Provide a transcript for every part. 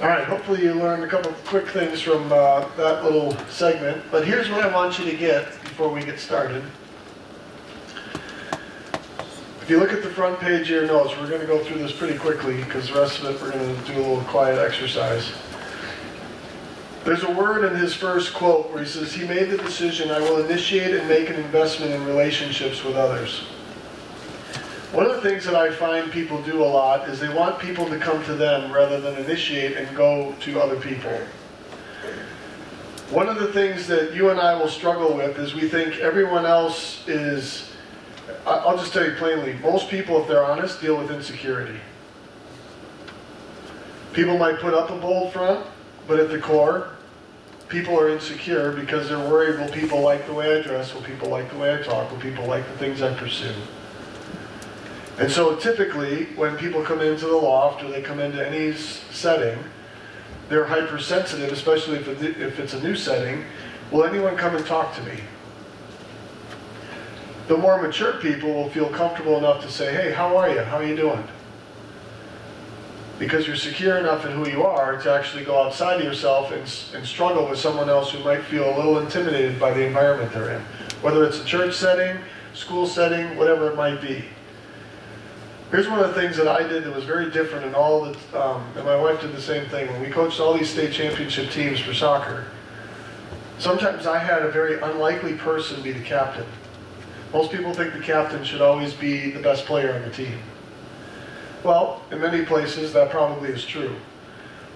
All right, hopefully you learned a couple of quick things from that little segment, but here's what I want you to get before we get started. If you look at the front page of your notes, we're going to go through this pretty quickly because the rest of it we're going to do a little quiet exercise. There's a word in his first quote where he says, he made the decision, I will initiate and make an investment in relationships with others. One of the things that I find people do a lot is they want people to come to them rather than initiate and go to other people. One of the things that you and I will struggle with is we think everyone else is, I'll just tell you plainly, most people, if they're honest, deal with insecurity. People might put up a bold front, but at the core, people are insecure because they're worried, will people like the way I dress, will people like the way I talk, will people like the things I pursue? And so typically, when people come into the loft or they come into any setting, they're hypersensitive, especially if it's a new setting. Will anyone come and talk to me? The more mature people will feel comfortable enough to say, hey, how are you? How are you doing? Because you're secure enough in who you are to actually go outside of yourself and struggle with someone else who might feel a little intimidated by the environment they're in. Whether it's a church setting, school setting, whatever it might be. Here's one of the things that I did that was very different in all the, and my wife did the same thing. When we coached all these state championship teams for soccer, sometimes I had a very unlikely person be the captain. Most people think the captain should always be the best player on the team. Well, in many places that probably is true.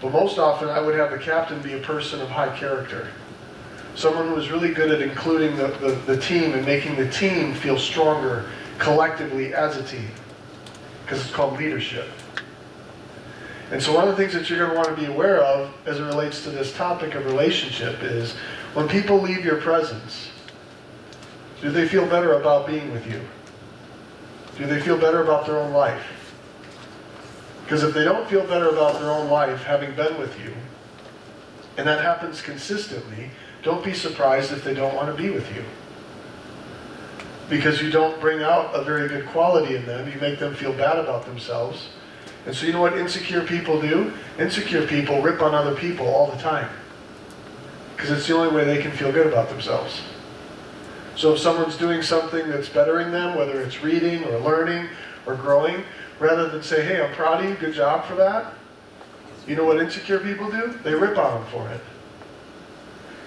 But most often I would have the captain be a person of high character. Someone who was really good at including the team and making the team feel stronger collectively as a team. Because it's called leadership. And so one of the things that you're going to want to be aware of as it relates to this topic of relationship is when people leave your presence, do they feel better about being with you? Do they feel better about their own life? Because if they don't feel better about their own life having been with you, and that happens consistently, don't be surprised if they don't want to be with you. Because you don't bring out a very good quality in them, you make them feel bad about themselves. And so you know what insecure people do? Insecure people rip on other people all the time. Because it's the only way they can feel good about themselves. So if someone's doing something that's bettering them, whether it's reading or learning or growing, rather than say, hey, I'm proud of you, good job for that, you know what insecure people do? They rip on them for it.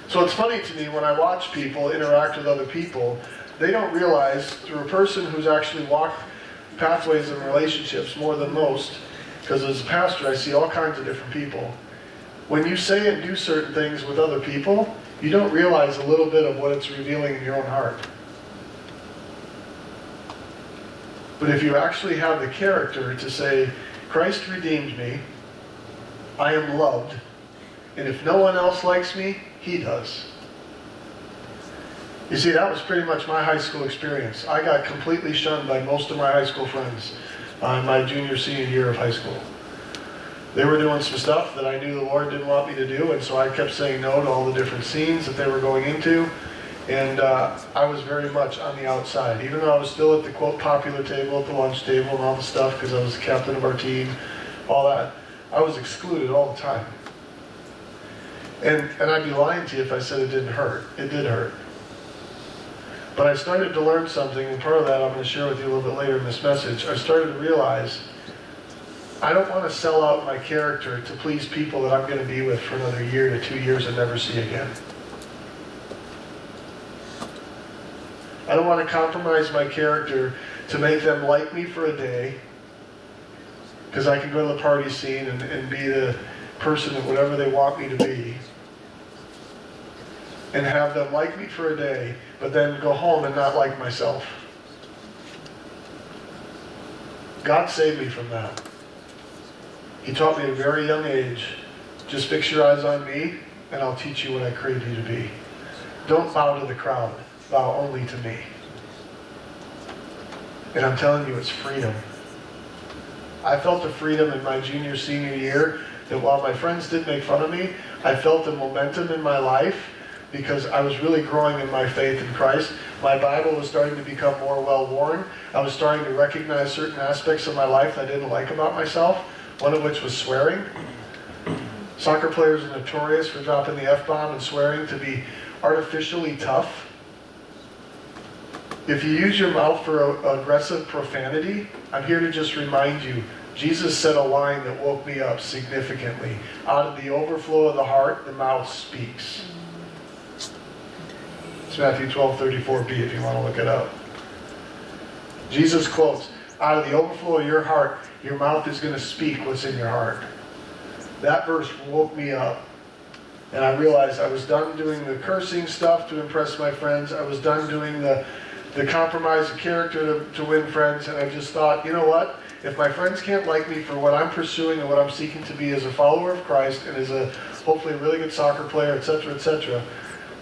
So it's funny to me when I watch people interact with other people, they don't realize, through a person who's actually walked pathways in relationships more than most, because as a pastor I see all kinds of different people. When you say and do certain things with other people, you don't realize a little bit of what it's revealing in your own heart. But if you actually have the character to say, Christ redeemed me, I am loved, and if no one else likes me, He does. You see, that was pretty much my high school experience. I got completely shunned by most of my high school friends in my junior, senior year of high school. They were doing some stuff that I knew the Lord didn't want me to do, and so I kept saying no to all the different scenes that they were going into. And I was very much on the outside. Even though I was still at the, quote, popular table, at the lunch table and all the stuff, because I was the captain of our team, all that, I was excluded all the time. And I'd be lying to you if I said it didn't hurt. It did hurt. But I started to learn something, and part of that I'm going to share with you a little bit later in this message. I started to realize I don't want to sell out my character to please people that I'm going to be with for another year to 2 years and never see again. I don't want to compromise my character to make them like me for a day, because I can go to the party scene and be the person that whatever they want me to be, and have them like me for a day, but then go home and not like myself. God saved me from that. He taught me at a very young age, just fix your eyes on me, and I'll teach you what I created you to be. Don't bow to the crowd, bow only to me. And I'm telling you, it's freedom. I felt the freedom in my junior, senior year, that while my friends did make fun of me, I felt the momentum in my life, because I was really growing in my faith in Christ. My Bible was starting to become more well-worn. I was starting to recognize certain aspects of my life I didn't like about myself, one of which was swearing. Soccer players are notorious for dropping the F-bomb and swearing to be artificially tough. If you use your mouth for aggressive profanity, I'm here to just remind you, Jesus said a line that woke me up significantly. Out of the overflow of the heart, the mouth speaks. It's Matthew 12:34b if you want to look it up. Jesus quotes, out of the overflow of your heart, your mouth is going to speak what's in your heart. That verse woke me up. And I realized I was done doing the cursing stuff to impress my friends. I was done doing the compromise of character to win friends. And I just thought, you know what? If my friends can't like me for what I'm pursuing and what I'm seeking to be as a follower of Christ and as a hopefully a really good soccer player, etc.,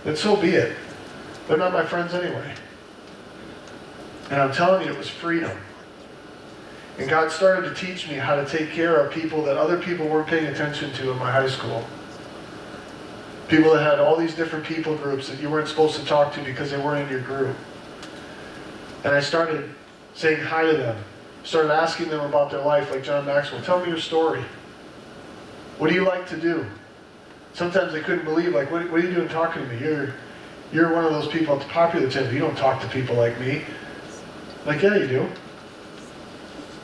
then so be it. They're not my friends anyway. And I'm telling you, it was freedom. And God started to teach me how to take care of people that other people weren't paying attention to in my high school. People that had all these different people groups that you weren't supposed to talk to because they weren't in your group. And I started saying hi to them. Started asking them about their life, like John Maxwell. Tell me your story. What do you like to do? Sometimes they couldn't believe, like, what are you doing talking to me? You're one of those people at the popular table. You don't talk to people like me. Like, yeah, you do.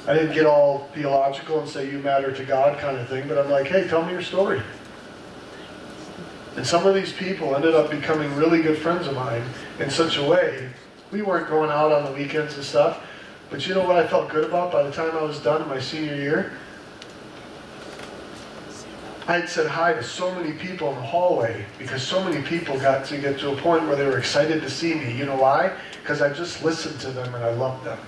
I didn't get all theological and say you matter to God kind of thing, but I'm like, hey, tell me your story. And some of these people ended up becoming really good friends of mine in such a way. We weren't going out on the weekends and stuff, but you know what I felt good about by the time I was done in my senior year? I had said hi to so many people in the hallway because so many people got to get to a point where they were excited to see me. You know why? Because I just listened to them and I loved them.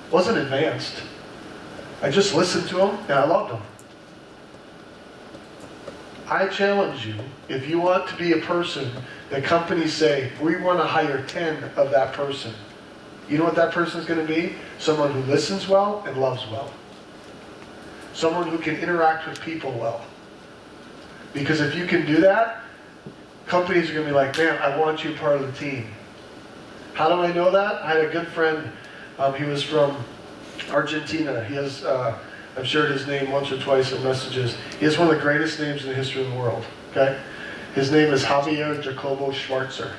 It wasn't advanced. I just listened to them and I loved them. I challenge you, if you want to be a person that companies say, we want to hire 10 of that person. You know what that person is going to be? Someone who listens well and loves well. Someone who can interact with people well. Because if you can do that, companies are going to be like, man, I want you part of the team. How do I know that? I had a good friend, he was from Argentina. He has, I've shared his name once or twice in messages. He has one of the greatest names in the history of the world. Okay? His name is Javier Jacobo Schwarzer.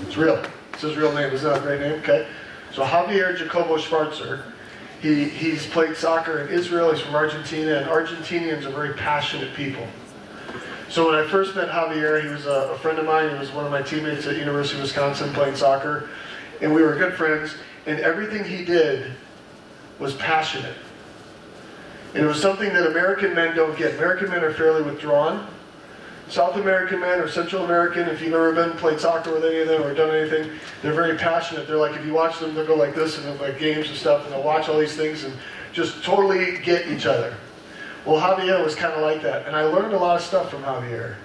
It's real. It's his real name. Isn't that a great name? Okay. So Javier Jacobo Schwarzer, he's played soccer in Israel. He's from Argentina, and Argentinians are very passionate people. So when I first met Javier, he was a friend of mine. He was one of my teammates at University of Wisconsin playing soccer, and we were good friends. And everything he did was passionate. And it was something that American men don't get. American men are fairly withdrawn. South American men or Central American, if you've ever played soccer with any of them or done anything, they're very passionate. They're like, if you watch them, they'll go like this and they'll like games and stuff, and they'll watch all these things and just totally get each other. Well, Javier was kind of like that. And I learned a lot of stuff from Javier.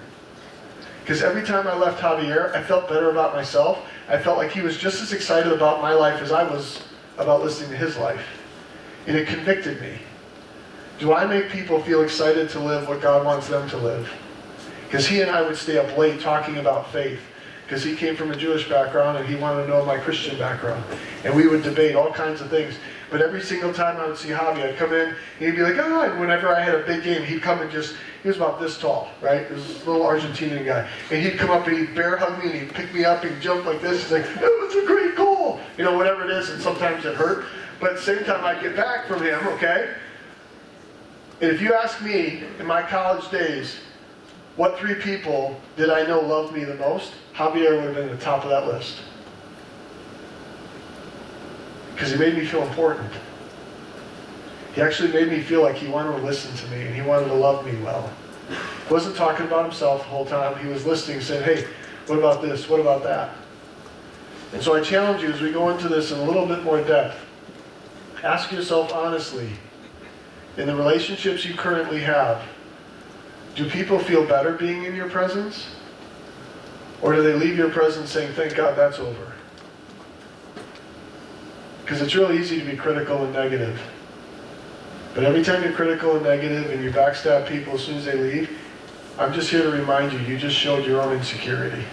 Because every time I left Javier, I felt better about myself. I felt like he was just as excited about my life as I was about listening to his life. And it convicted me. Do I make people feel excited to live what God wants them to live? Because he and I would stay up late talking about faith. Because he came from a Jewish background and he wanted to know my Christian background. And we would debate all kinds of things. But every single time I would see Javi, I'd come in and he'd be like, oh, and whenever I had a big game, he'd come and he was about this tall, right? He was this little Argentinian guy. And he'd come up and he'd bear hug me and he'd pick me up and he'd jump like this. He's like, it was a great goal. You know, whatever it is, and sometimes it hurt. But at the same time, I'd get back from him, okay? And if you ask me, in my college days, what 3 people did I know loved me the most? Javier would have been at the top of that list. Because he made me feel important. He actually made me feel like he wanted to listen to me and he wanted to love me well. He wasn't talking about himself the whole time. He was listening, saying, hey, what about this? What about that? And so I challenge you as we go into this in a little bit more depth. Ask yourself honestly, in the relationships you currently have, do people feel better being in your presence? Or do they leave your presence saying, thank God that's over? Because it's really easy to be critical and negative. But every time you're critical and negative and you backstab people as soon as they leave, I'm just here to remind you, you just showed your own insecurity.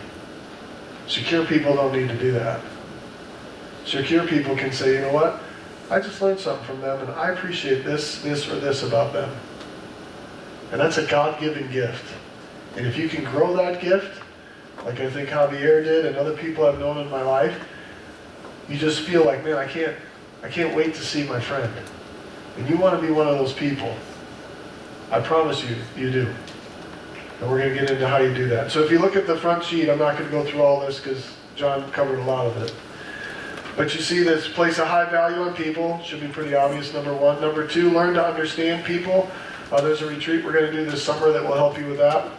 Secure people don't need to do that. Secure people can say, you know what? I just learned something from them and I appreciate this, or this about them. And that's a God-given gift. And if you can grow that gift, like I think Javier did and other people I've known in my life, you just feel like, man, I can't wait to see my friend. And you want to be one of those people. I promise you, you do. And we're going to get into how you do that. So if you look at the front sheet, I'm not going to go through all this because John covered a lot of it. But you see this, place a high value on people. Should be pretty obvious, number one. Number two, learn to understand people. There's a retreat we're going to do this summer that will help you with that.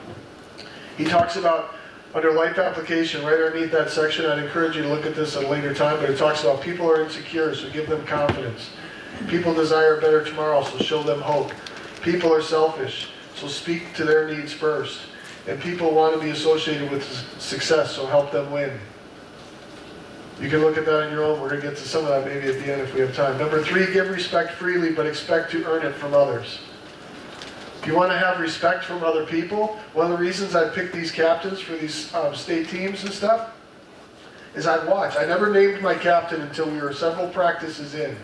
He talks about, under life application, right underneath that section, I'd encourage you to look at this at a later time, but it talks about people are insecure, so give them confidence. People desire a better tomorrow, so show them hope. People are selfish, so speak to their needs first. And people want to be associated with success, so help them win. You can look at that on your own. We're going to get to some of that maybe at the end if we have time. Number three, give respect freely, but expect to earn it from others. If you want to have respect from other people, one of the reasons I picked these captains for these state teams and stuff is I'd watch. I never named my captain until we were several practices in.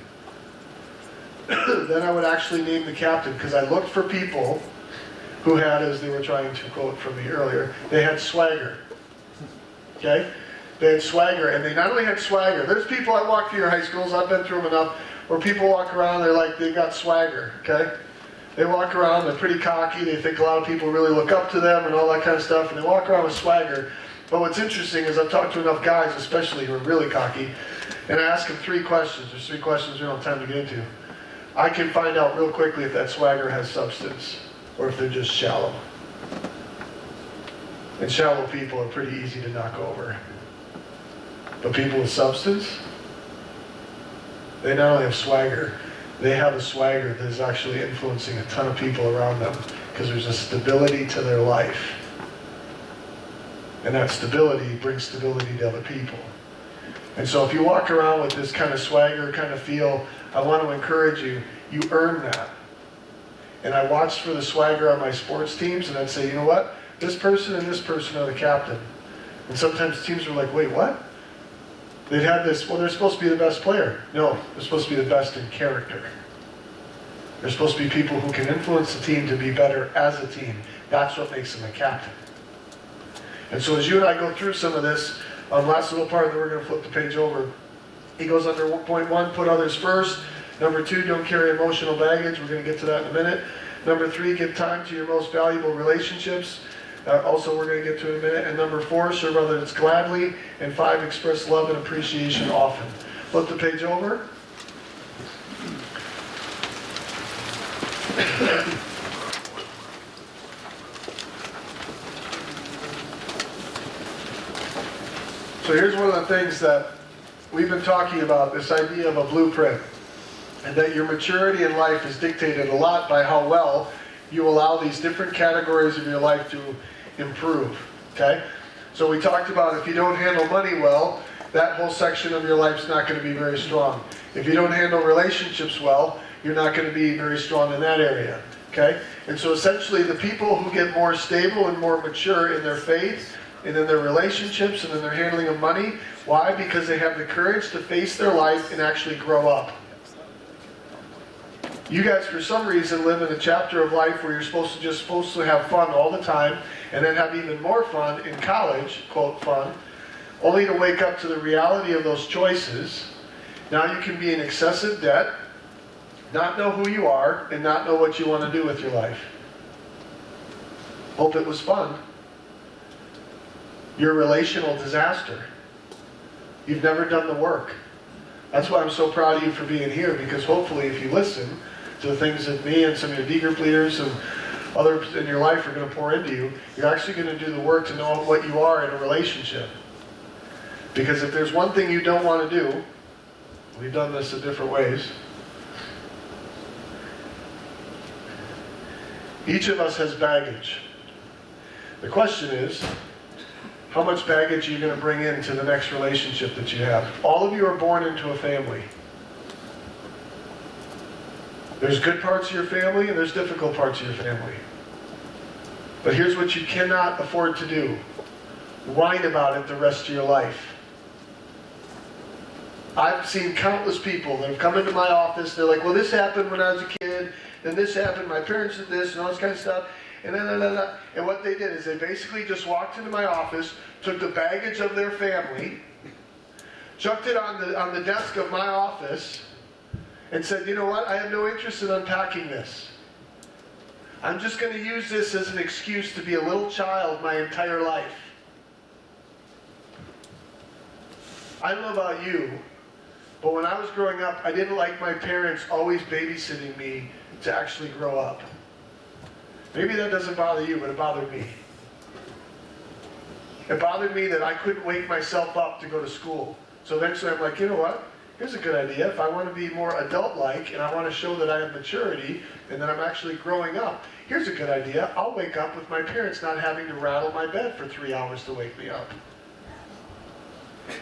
Then I would actually name the captain because I looked for people who had, as they were trying to quote from me earlier, they had swagger. Okay? They had swagger, and they not only had swagger. There's people I walk through your high schools, I've been through them enough, where people walk around, they're like, they've got swagger, okay? They walk around, they're pretty cocky, they think a lot of people really look up to them and all that kind of stuff, and they walk around with swagger. But what's interesting is I've talked to enough guys, especially who are really cocky, and I ask them three questions. There's three questions we don't have time to get into. I can find out real quickly if that swagger has substance, or if they're just shallow. And shallow people are pretty easy to knock over. But people with substance, they not only have swagger, they have a swagger that is actually influencing a ton of people around them because there's a stability to their life. And that stability brings stability to other people. And so if you walk around with this kind of swagger, kind of feel, I want to encourage you, you earn that. And I watched for the swagger on my sports teams and I'd say, you know what? This person and this person are the captain. And sometimes teams are like, wait, what? They'd have this, well, they're supposed to be the best player. No, they're supposed to be the best in character. They're supposed to be people who can influence the team to be better as a team. That's what makes them a captain. And so as you and I go through some of this, last little part, then we're going to flip the page over. He goes under point one, put others first. Number two, don't carry emotional baggage. We're going to get to that in a minute. Number three, give time to your most valuable relationships. Also, we're going to get to in a minute. And number four, serve others gladly. And five, express love and appreciation often. Flip the page over. So here's one of the things that we've been talking about, this idea of a blueprint. And that your maturity in life is dictated a lot by how well you allow these different categories of your life to improve, okay? So we talked about if you don't handle money well, that whole section of your life's not going to be very strong. If you don't handle relationships well, you're not going to be very strong in that area, okay? And so essentially the people who get more stable and more mature in their faith and in their relationships and in their handling of money, why? Because they have the courage to face their life and actually grow up. You guys, for some reason, live in a chapter of life where you're supposed to have fun all the time, and then have even more fun in college, quote fun, only to wake up to the reality of those choices. Now you can be in excessive debt, not know who you are, and not know what you want to do with your life. Hope it was fun. You're a relational disaster. You've never done the work. That's why I'm so proud of you for being here, because hopefully if you listen to the things that me and some of your D group leaders and others in your life are going to pour into you, you're actually going to do the work to know what you are in a relationship. Because if there's one thing you don't want to do, we've done this in different ways. Each of us has baggage. The question is, how much baggage are you going to bring into the next relationship that you have? All of you are born into a family. There's good parts of your family and there's difficult parts of your family. But here's what you cannot afford to do. Whine about it the rest of your life. I've seen countless people that have come into my office, they're like, well, this happened when I was a kid, then this happened, my parents did this, and all this kind of stuff. And what they did is they basically just walked into my office, took the baggage of their family, chucked it on the desk of my office, and said, you know what, I have no interest in unpacking this. I'm just going to use this as an excuse to be a little child my entire life. I don't know about you, but when I was growing up, I didn't like my parents always babysitting me to actually grow up. Maybe that doesn't bother you, but it bothered me. It bothered me that I couldn't wake myself up to go to school. So eventually I'm like, you know what? Here's a good idea. If I want to be more adult-like and I want to show that I have maturity and that I'm actually growing up, here's a good idea. I'll wake up with my parents not having to rattle my bed for 3 hours to wake me up.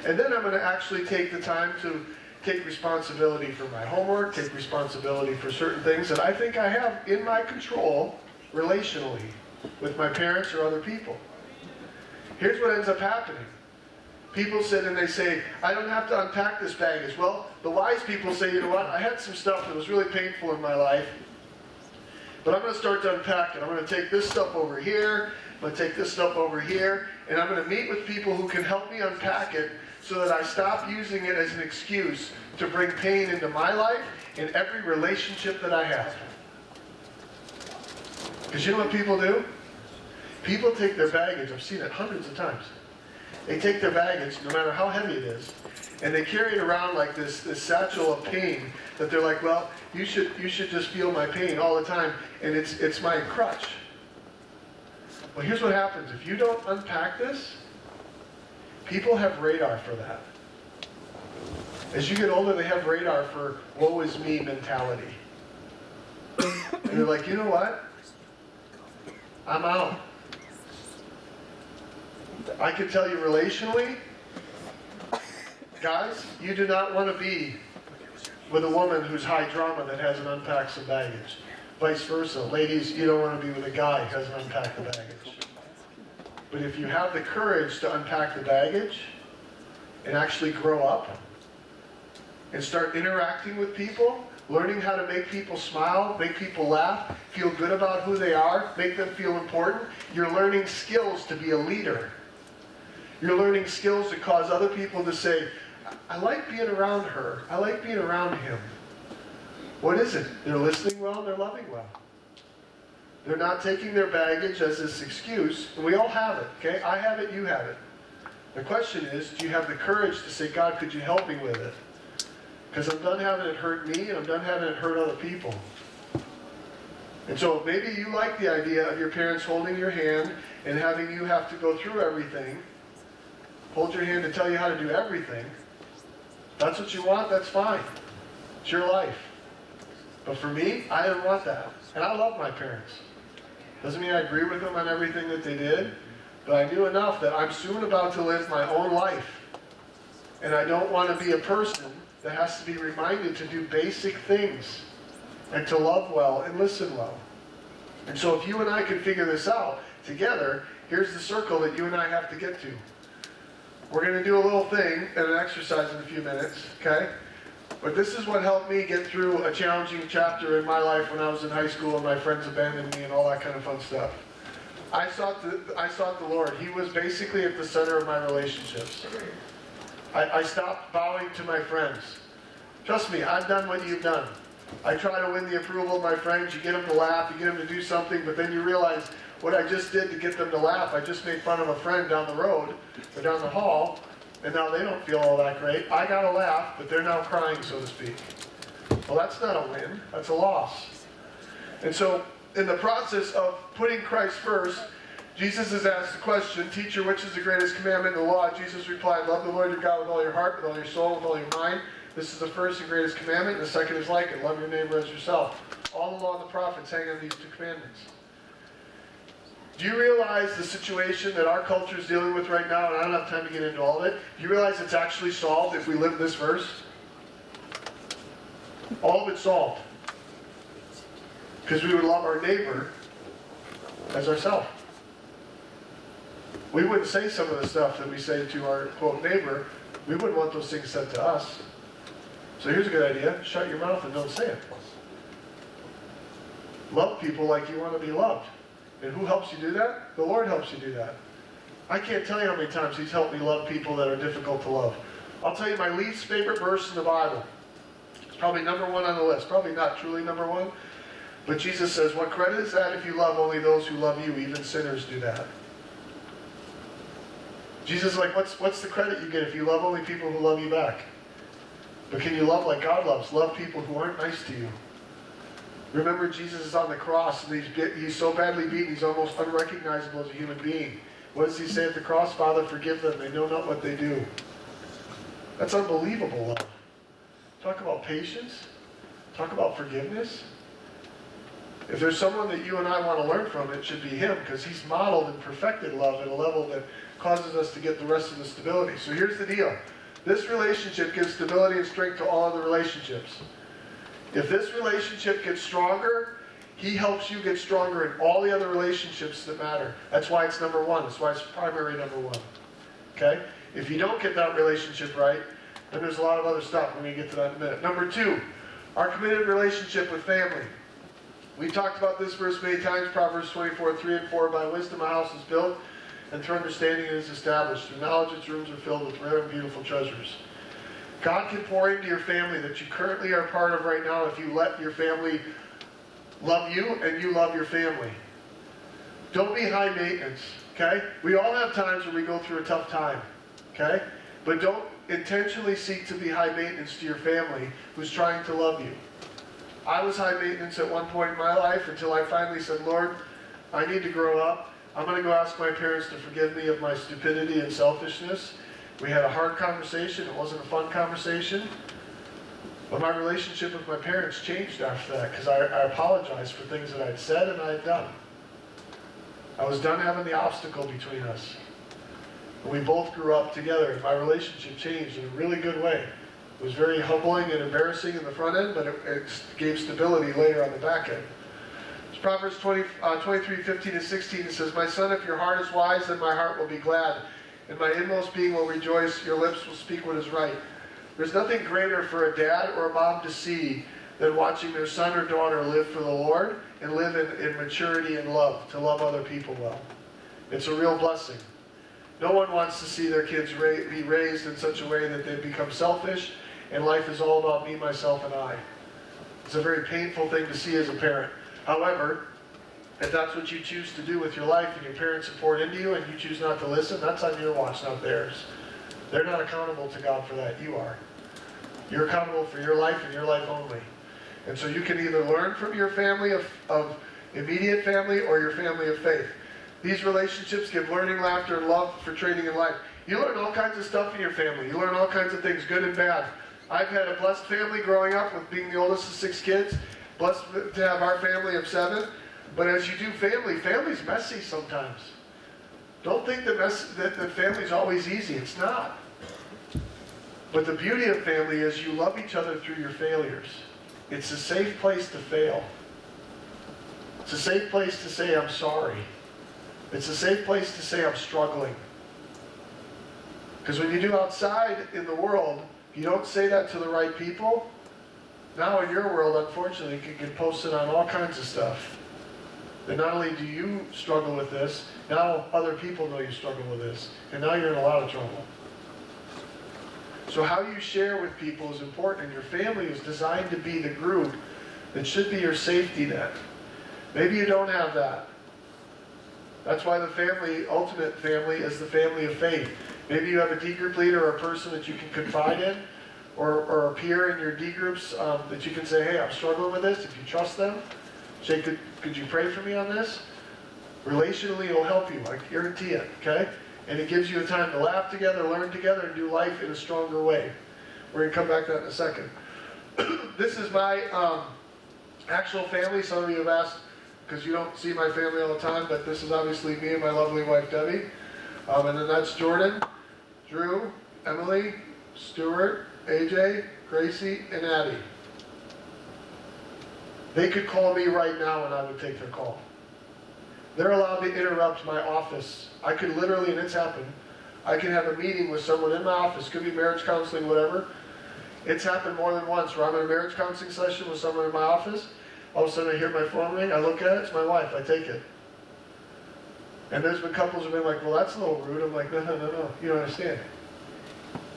And then I'm going to actually take the time to take responsibility for my homework, take responsibility for certain things that I think I have in my control relationally with my parents or other people. Here's what ends up happening. People sit and they say, I don't have to unpack this baggage. Well, the wise people say, you know what, I had some stuff that was really painful in my life, but I'm going to start to unpack it. I'm going to take this stuff over here, I'm going to take this stuff over here, and I'm going to meet with people who can help me unpack it so that I stop using it as an excuse to bring pain into my life and every relationship that I have. Because you know what people do? People take their baggage, I've seen it hundreds of times. They take their baggage, no matter how heavy it is, and they carry it around like this satchel of pain that they're like, well, you should just feel my pain all the time, and it's my crutch. Well, here's what happens. If you don't unpack this, people have radar for that. As you get older, they have radar for woe is me mentality. And they're like, you know what? I'm out. I can tell you relationally, guys, you do not want to be with a woman who's high drama that hasn't unpacked some baggage. Vice versa. Ladies, you don't want to be with a guy who hasn't unpacked the baggage. But if you have the courage to unpack the baggage and actually grow up and start interacting with people, learning how to make people smile, make people laugh, feel good about who they are, make them feel important, you're learning skills to be a leader. You're learning skills to cause other people to say, I like being around her. I like being around him. What is it? They're listening well and they're loving well. They're not taking their baggage as this excuse. And we all have it, okay? I have it, you have it. The question is, do you have the courage to say, God, could you help me with it? Because I'm done having it hurt me and I'm done having it hurt other people. And so maybe you like the idea of your parents holding your hand and having you have to go through everything. Hold your hand to tell you how to do everything. That's what you want, that's fine. It's your life. But for me, I didn't want that. And I love my parents. Doesn't mean I agree with them on everything that they did, but I knew enough that I'm soon about to live my own life. And I don't want to be a person that has to be reminded to do basic things and to love well and listen well. And so if you and I can figure this out together, here's the circle that you and I have to get to. We're going to do a little thing and an exercise in a few minutes, okay? But this is what helped me get through a challenging chapter in my life when I was in high school and my friends abandoned me and all that kind of fun stuff. I sought the Lord. He was basically at the center of my relationships. I stopped bowing to my friends. Trust me, I've done what you've done. I try to win the approval of my friends. You get them to laugh, you get them to do something, but then you realize what I just did to get them to laugh. I just made fun of a friend down the road or down the hall, and now they don't feel all that great. I got a laugh, but they're now crying, so to speak. Well, that's not a win. That's a loss. And so, in the process of putting Christ first, Jesus is asked the question, Teacher, which is the greatest commandment in the law? Jesus replied, love the Lord your God with all your heart, with all your soul, with all your mind. This is the first and greatest commandment, and the second is like it. Love your neighbor as yourself. All the law and the prophets hang on these two commandments. Do you realize the situation that our culture is dealing with right now, and I don't have time to get into all of it, do you realize it's actually solved if we live this verse? All of it's solved. Because we would love our neighbor as ourselves. We wouldn't say some of the stuff that we say to our, quote, neighbor. We wouldn't want those things said to us. So here's a good idea. Shut your mouth and don't say it. Love people like you want to be loved. And who helps you do that? The Lord helps you do that. I can't tell you how many times He's helped me love people that are difficult to love. I'll tell you my least favorite verse in the Bible. It's probably number one on the list. Probably not truly number one. But Jesus says, what credit is that if you love only those who love you? Even sinners do that. Jesus is like, what's the credit you get if you love only people who love you back? But can you love like God loves? Love people who aren't nice to you. Remember, Jesus is on the cross, and he's so badly beaten, he's almost unrecognizable as a human being. What does he say at the cross? Father, forgive them. They know not what they do. That's unbelievable love. Talk about patience. Talk about forgiveness. If there's someone that you and I want to learn from, it should be him, because he's modeled and perfected love at a level that causes us to get the rest of the stability. So here's the deal. This relationship gives stability and strength to all other relationships. If this relationship gets stronger, he helps you get stronger in all the other relationships that matter. That's why it's number one. That's why it's primary number one. Okay? If you don't get that relationship right, then there's a lot of other stuff. We're going to get to that in a minute. Number two, our committed relationship with family. We talked about this verse many times, Proverbs 24, 3 and 4. By wisdom a house is built, and through understanding it is established. Through knowledge its rooms are filled with rare and beautiful treasures. God can pour into your family that you currently are part of right now if you let your family love you and you love your family. Don't be high maintenance, okay? We all have times when we go through a tough time, okay? But don't intentionally seek to be high maintenance to your family who's trying to love you. I was high maintenance at one point in my life until I finally said, Lord, I need to grow up. I'm going to go ask my parents to forgive me of my stupidity and selfishness. We had a hard conversation. It wasn't a fun conversation. But my relationship with my parents changed after that because I apologized for things that I'd said and I had done. I was done having the obstacle between us. And we both grew up together, and my relationship changed in a really good way. It was very humbling and embarrassing in the front end, but it gave stability later on the back end. It's Proverbs 23, 15 and 16. It says, my son, if your heart is wise, then my heart will be glad, and my inmost being will rejoice. Your lips will speak what is right. There's nothing greater for a dad or a mom to see than watching their son or daughter live for the Lord and live in maturity and love, to love other people well. It's a real blessing. No one wants to see their kids be raised in such a way that they become selfish and life is all about me, myself, and I. It's a very painful thing to see as a parent. However, if that's what you choose to do with your life and your parents have poured into you and you choose not to listen, that's on your watch, not theirs. They're not accountable to God for that. You are. You're accountable for your life and your life only. And so you can either learn from your family of immediate family or your family of faith. These relationships give learning, laughter, and love for training in life. You learn all kinds of stuff in your family. You learn all kinds of things, good and bad. I've had a blessed family growing up with being the oldest of 6 kids. Blessed to have our family of 7. But as you do family's messy sometimes. Don't think that family's always easy. It's not. But the beauty of family is you love each other through your failures. It's a safe place to fail. It's a safe place to say, I'm sorry. It's a safe place to say, I'm struggling. Because when you do outside in the world, you don't say that to the right people. Now in your world, unfortunately, you can get posted on all kinds of stuff. And not only do you struggle with this, now other people know you struggle with this. And now you're in a lot of trouble. So how you share with people is important. And your family is designed to be the group that should be your safety net. Maybe you don't have that. That's why the family, ultimate family, is the family of faith. Maybe you have a D group leader or a person that you can confide in, or a peer in your D groups that you can say, hey, I'm struggling with this. If you trust them, say, could you pray for me on this? Relationally, it'll help you. I guarantee it, okay? And it gives you a time to laugh together, learn together, and do life in a stronger way. We're going to come back to that in a second. This is my actual family. Some of you have asked, because you don't see my family all the time, but this is obviously me and my lovely wife, Debbie. And then that's Jordan, Drew, Emily, Stuart, AJ, Gracie, and Addie. They could call me right now and I would take their call. They're allowed to interrupt my office. I could literally, and it's happened, I can have a meeting with someone in my office, could be marriage counseling, whatever. It's happened more than once where I'm in a marriage counseling session with someone in my office. All of a sudden I hear my phone ring, I look at it, it's my wife, I take it. And there's been couples who've been like, well, that's a little rude. I'm like, no, you don't understand.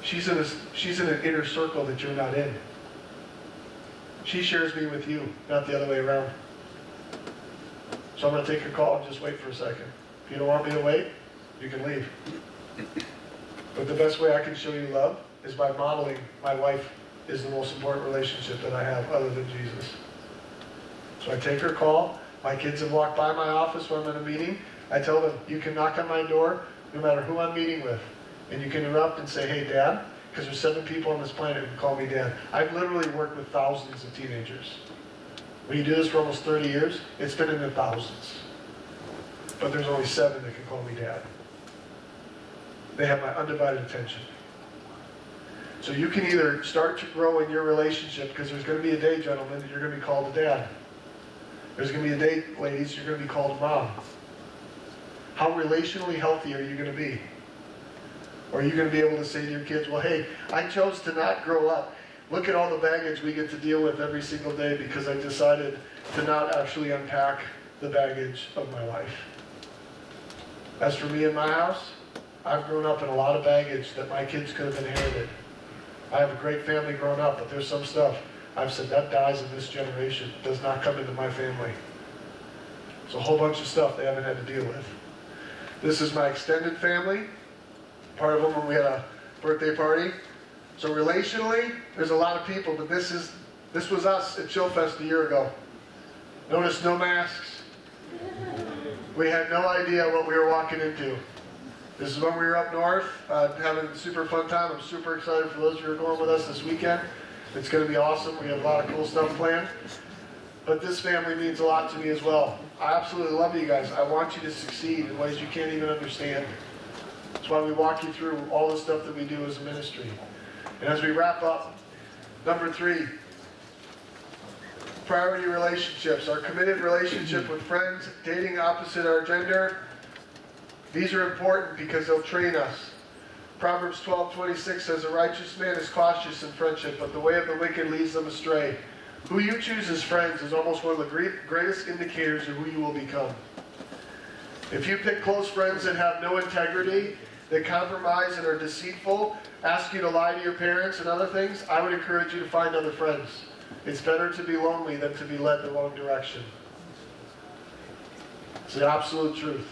She's in an inner circle that you're not in. She shares me with you, not the other way around. So I'm going to take your call and just wait for a second. If you don't want me to wait, you can leave. But the best way I can show you love is by modeling my wife is the most important relationship that I have other than Jesus. So I take her call. My kids have walked by my office when I'm in a meeting. I tell them, you can knock on my door no matter who I'm meeting with. And you can interrupt and say, hey, Dad, because there's 7 people on this planet who can call me Dad. I've literally worked with thousands of teenagers. When you do this for almost 30 years, it's been in the thousands. But there's only 7 that can call me Dad. They have my undivided attention. So you can either start to grow in your relationship, because there's going to be a day, gentlemen, that you're going to be called a dad. There's going to be a day, ladies, you're going to be called mom. How relationally healthy are you going to be? Or are you going to be able to say to your kids, well, hey, I chose to not grow up. Look at all the baggage we get to deal with every single day because I decided to not actually unpack the baggage of my life. As for me and my house, I've grown up in a lot of baggage that my kids could have inherited. I have a great family growing up, but there's some stuff I've said that dies in this generation. It does not come into my family. It's a whole bunch of stuff they haven't had to deal with. This is my extended family. Part of them when we had a birthday party. So relationally, there's a lot of people, but this was us at Chillfest a year ago. Notice no masks. We had no idea what we were walking into. This is when we were up north, having a super fun time. I'm super excited for those of you who are going with us this weekend. It's going to be awesome. We have a lot of cool stuff planned. But this family means a lot to me as well. I absolutely love you guys. I want you to succeed in ways you can't even understand. That's why we walk you through all the stuff that we do as a ministry. And as we wrap up, number 3, priority relationships. Our committed relationship with friends, dating opposite our gender. These are important because they'll train us. Proverbs 12:26 says, a righteous man is cautious in friendship, but the way of the wicked leads them astray. Who you choose as friends is almost one of the greatest indicators of who you will become. If you pick close friends that have no integrity, that compromise and are deceitful, ask you to lie to your parents and other things, I would encourage you to find other friends. It's better to be lonely than to be led the wrong direction. It's the absolute truth.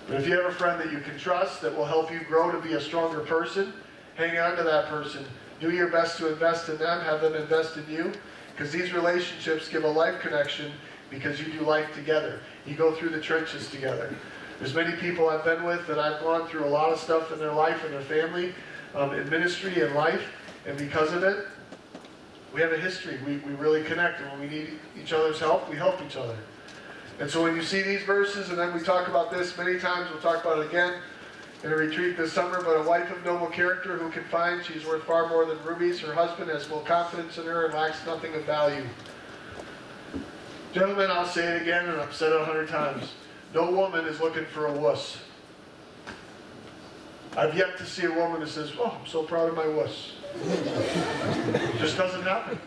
But if you have a friend that you can trust, that will help you grow to be a stronger person, hang on to that person. Do your best to invest in them, have them invest in you, because these relationships give a life connection because you do life together. You go through the trenches together. There's many people I've been with that I've gone through a lot of stuff in their life and their family, in ministry and life, and because of it, we have a history. We really connect, and when we need each other's help, we help each other. And so when you see these verses, and then we talk about this many times, we'll talk about it again in a retreat this summer, but a wife of noble character who can find she's worth far more than rubies. Her husband has full confidence in her and lacks nothing of value. Gentlemen, I'll say it again, and I've said it 100 times. No woman is looking for a wuss. I've yet to see a woman that says, oh, I'm so proud of my wuss. It just doesn't happen.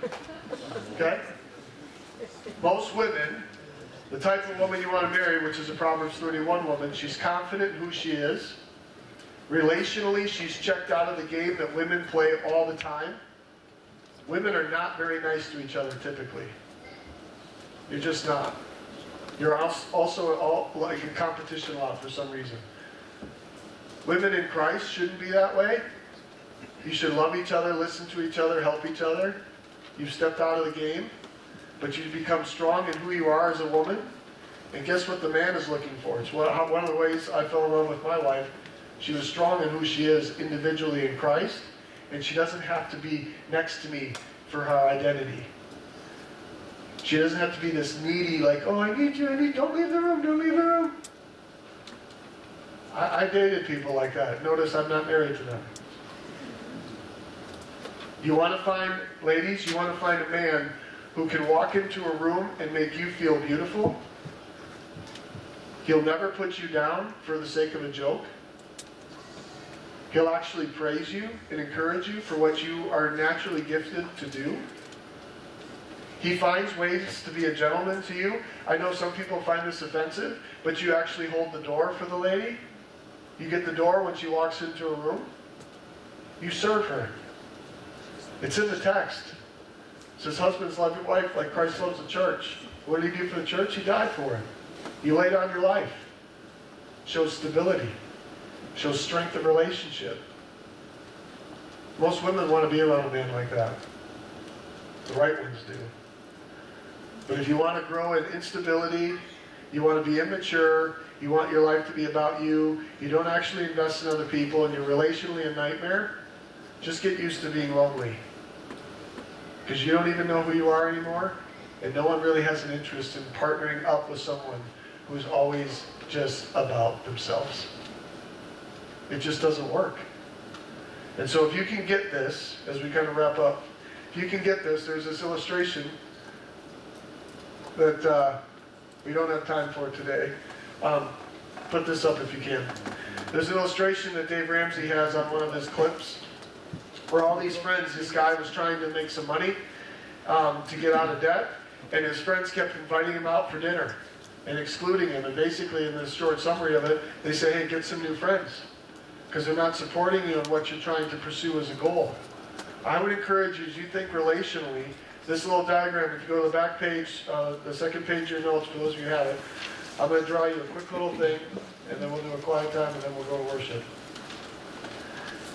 Okay? Most women, the type of woman you want to marry, which is a Proverbs 31 woman, she's confident in who she is. Relationally, she's checked out of the game that women play all the time. Women are not very nice to each other typically. You're just not. You're also all like in competition a lot for some reason. Women in Christ shouldn't be that way. You should love each other, listen to each other, help each other. You've stepped out of the game, but you become strong in who you are as a woman. And guess what the man is looking for? It's one of the ways I fell in love with my wife. She was strong in who she is individually in Christ, and she doesn't have to be next to me for her identity. She doesn't have to be this needy, like, oh, I need you, don't leave the room, don't leave the room. I dated people like that. Notice I'm not married to them. You want to find, ladies, you want to find a man who can walk into a room and make you feel beautiful. He'll never put you down for the sake of a joke. He'll actually praise you and encourage you for what you are naturally gifted to do. He finds ways to be a gentleman to you. I know some people find this offensive, but you actually hold the door for the lady. You get the door when she walks into a room. You serve her. It's in the text. It says, husbands, love your wife like Christ loves the church. What did he do for the church? He died for it. You laid down your life. Shows stability. Shows strength of relationship. Most women want to be around a man like that. The right ones do. But if you want to grow in instability, you want to be immature, you want your life to be about you, you don't actually invest in other people, and you're relationally a nightmare, just get used to being lonely. Because you don't even know who you are anymore, and no one really has an interest in partnering up with someone who's always just about themselves. It just doesn't work. And so if you can get this, as we kind of wrap up, if you can get this, there's this illustration that we don't have time for today. Put this up if you can. There's an illustration that Dave Ramsey has on one of his clips where all these friends, this guy was trying to make some money to get out of debt, and his friends kept inviting him out for dinner and excluding him. And basically, in this short summary of it, they say, hey, get some new friends, because they're not supporting you in what you're trying to pursue as a goal. I would encourage you, as you think relationally, this little diagram, if you go to the back page, the second page of your notes, for those of you who have it, I'm going to draw you a quick little thing, and then we'll do a quiet time, and then we'll go to worship.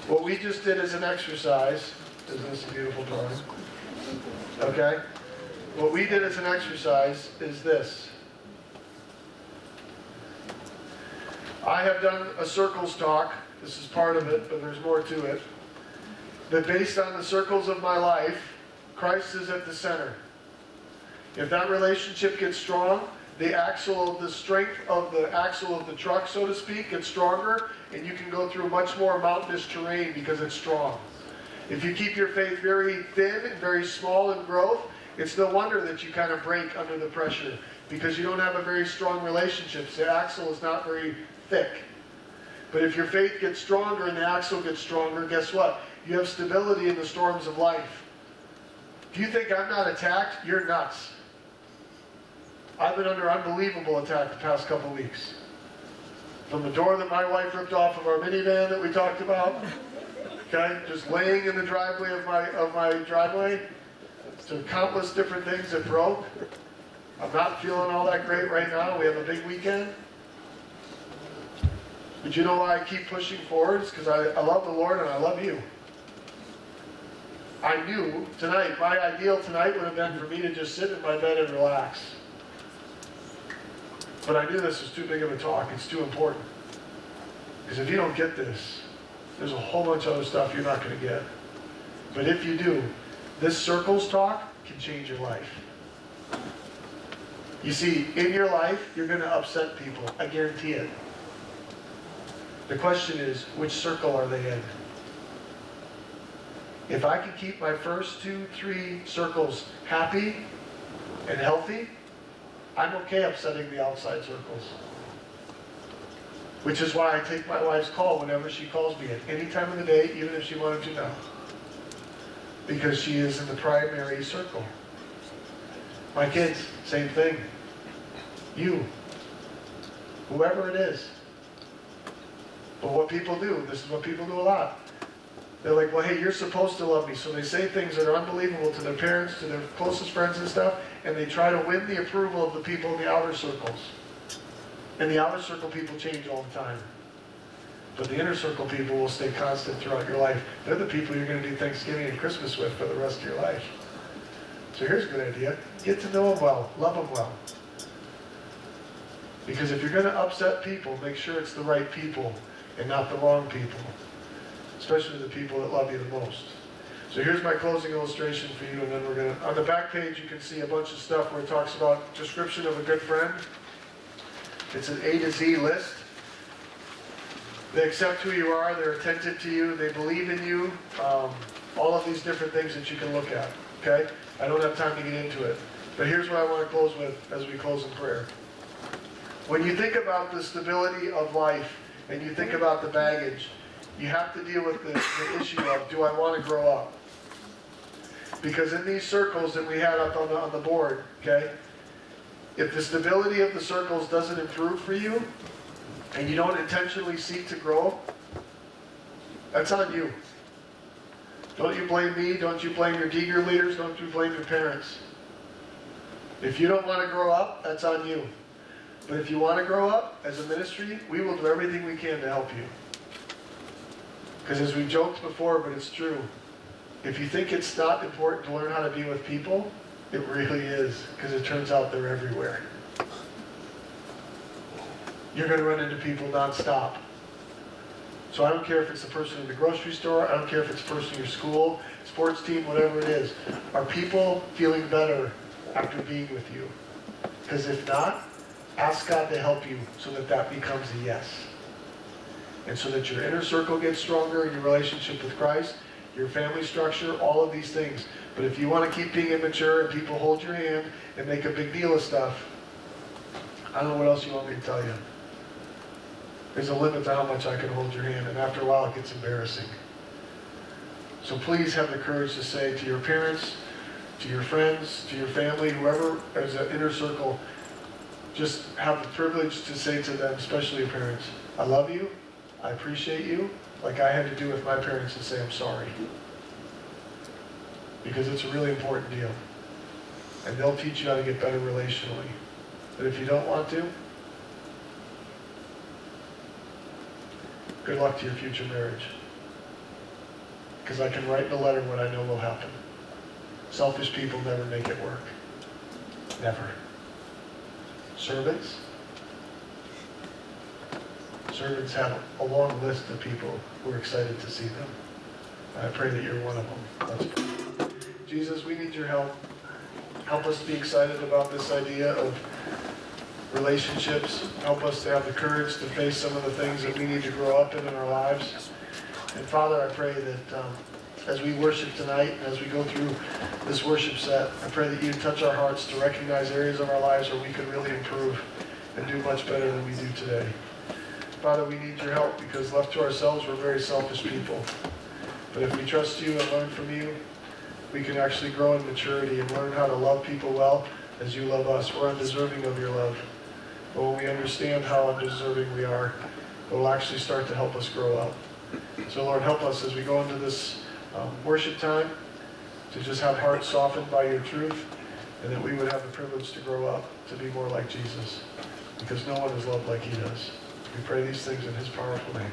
What we just did as an exercise, isn't this a beautiful drawing? Okay? What we did as an exercise is this. I have done a circles talk. This is part of it, but there's more to it. That based on the circles of my life, Christ is at the center. If that relationship gets strong, the strength of the axle of the truck, so to speak, gets stronger, and you can go through much more mountainous terrain because it's strong. If you keep your faith very thin and very small in growth, it's no wonder that you kind of break under the pressure, because you don't have a very strong relationship. The axle is not very thick. But if your faith gets stronger and the axle gets stronger, guess what? You have stability in the storms of life. If you think I'm not attacked, you're nuts. I've been under unbelievable attack the past couple weeks. From the door that my wife ripped off of our minivan that we talked about, okay, just laying in the driveway of my driveway, to countless different things that broke. I'm not feeling all that great right now. We have a big weekend. But you know why I keep pushing forward? It's because I love the Lord and I love you. I knew tonight, my ideal tonight would have been for me to just sit in my bed and relax. But I knew this was too big of a talk. It's too important. Because if you don't get this, there's a whole bunch of other stuff you're not going to get. But if you do, this circles talk can change your life. You see, in your life, you're going to upset people. I guarantee it. The question is, which circle are they in? If I can keep my first 2, 3 circles happy and healthy, I'm okay upsetting the outside circles. Which is why I take my wife's call whenever she calls me at any time of the day, even if she wanted to know. Because she is in the primary circle. My kids, same thing. You. Whoever it is. But what people do, this is what people do a lot. They're like, well, hey, you're supposed to love me. So they say things that are unbelievable to their parents, to their closest friends and stuff, and they try to win the approval of the people in the outer circles. And the outer circle people change all the time. But the inner circle people will stay constant throughout your life. They're the people you're going to do Thanksgiving and Christmas with for the rest of your life. So here's a good idea. Get to know them well. Love them well. Because if you're going to upset people, make sure it's the right people and not the wrong people. Especially the people that love you the most. So here's my closing illustration for you, and then we're going to... On the back page, you can see a bunch of stuff where it talks about description of a good friend. It's an A to Z list. They accept who you are, they're attentive to you, they believe in you, all of these different things that you can look at, okay? I don't have time to get into it. But here's what I want to close with as we close in prayer. When you think about the stability of life, and you think about the baggage, you have to deal with the issue of, do I want to grow up? Because in these circles that we had up on the board, okay, if the stability of the circles doesn't improve for you, and you don't intentionally seek to grow, that's on you. Don't you blame me, don't you blame your D group leaders, don't you blame your parents. If you don't want to grow up, that's on you. But if you want to grow up as a ministry, we will do everything we can to help you. Because as we joked before, but it's true, if you think it's not important to learn how to be with people, it really is, because it turns out they're everywhere. You're going to run into people nonstop. So I don't care if it's the person in the grocery store, I don't care if it's the person in your school, sports team, whatever it is. Are people feeling better after being with you? Because if not, ask God to help you so that that becomes a yes. And so that your inner circle gets stronger in your relationship with Christ, your family structure, all of these things. But if you want to keep being immature and people hold your hand and make a big deal of stuff, I don't know what else you want me to tell you. There's a limit to how much I can hold your hand, and after a while it gets embarrassing. So please have the courage to say to your parents, to your friends, to your family, whoever is an inner circle, just have the privilege to say to them, especially your parents, I love you, I appreciate you, like I had to do with my parents, and say I'm sorry. Because it's a really important deal. And they'll teach you how to get better relationally. But if you don't want to, good luck to your future marriage. Because I can write in a letter what I know will happen. Selfish people never make it work. Never. Servants have a long list of people who are excited to see them. I pray that you're one of them. Let's pray. Jesus, we need your help. Help us to be excited about this idea of relationships. Help us to have the courage to face some of the things that we need to grow up in our lives. And Father, I pray that as we worship tonight, and as we go through this worship set, I pray that you touch our hearts to recognize areas of our lives where we could really improve and do much better than we do today. Father, we need your help because left to ourselves, we're very selfish people. But if we trust you and learn from you, we can actually grow in maturity and learn how to love people well as you love us. We're undeserving of your love. But when we understand how undeserving we are, it will actually start to help us grow up. So Lord, help us as we go into this worship time to just have hearts softened by your truth, and that we would have the privilege to grow up to be more like Jesus, because no one is loved like he does. We pray these things in his powerful name.